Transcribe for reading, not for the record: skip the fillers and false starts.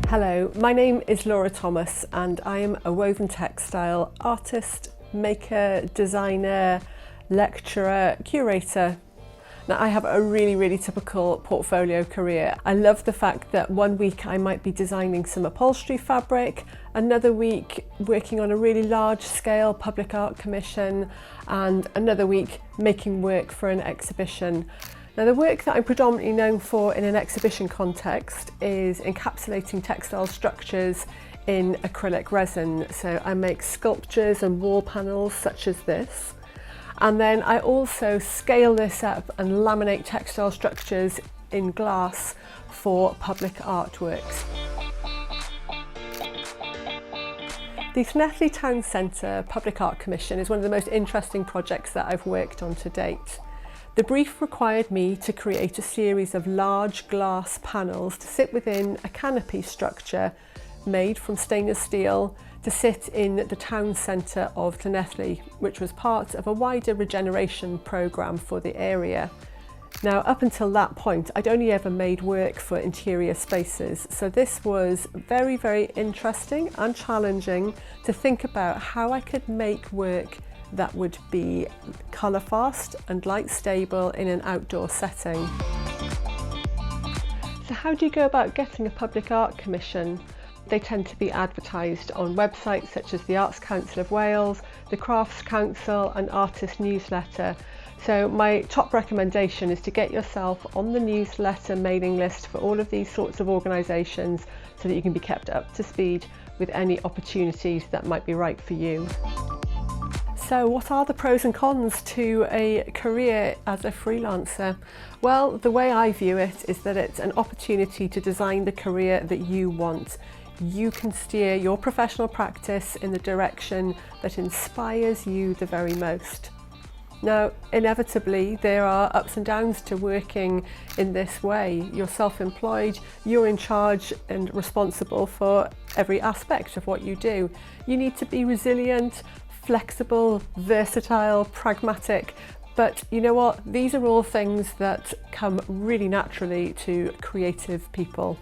Hello, my name is Laura Thomas and I am a woven textile artist, maker, designer, lecturer, curator. Now I have a really typical portfolio career. I love the fact that one week I might be designing some upholstery fabric, another week working on a really large scale public art commission, and another week making work for an exhibition. Now the work that I'm predominantly known for in an exhibition context is encapsulating textile structures in acrylic resin. So I make sculptures and wall panels such as this. And then I also scale this up and laminate textile structures in glass for public artworks. The Llanelli Town Centre Public Art Commission is one of the most interesting projects that I've worked on to date. The brief required me to create a series of large glass panels to sit within a canopy structure made from stainless steel to sit in the town centre of Llanelli, which was part of a wider regeneration programme for the area. Now, up until that point, I'd only ever made work for interior spaces, so this was very interesting and challenging to think about how I could make work that would be colour fast and light stable in an outdoor setting. So how do you go about getting a public art commission? They tend to be advertised on websites such as the Arts Council of Wales, the Crafts Council and Artist Newsletter. So my top recommendation is to get yourself on the newsletter mailing list for all of these sorts of organisations so that you can be kept up to speed with any opportunities that might be right for you. So what are the pros and cons to a career as a freelancer? Well, the way I view it is that it's an opportunity to design the career that you want. You can steer your professional practice in the direction that inspires you the very most. Now, inevitably, there are ups and downs to working in this way. You're self-employed, you're in charge and responsible for every aspect of what you do. You need to be resilient, flexible, versatile, pragmatic, but you know what? These are all things that come really naturally to creative people.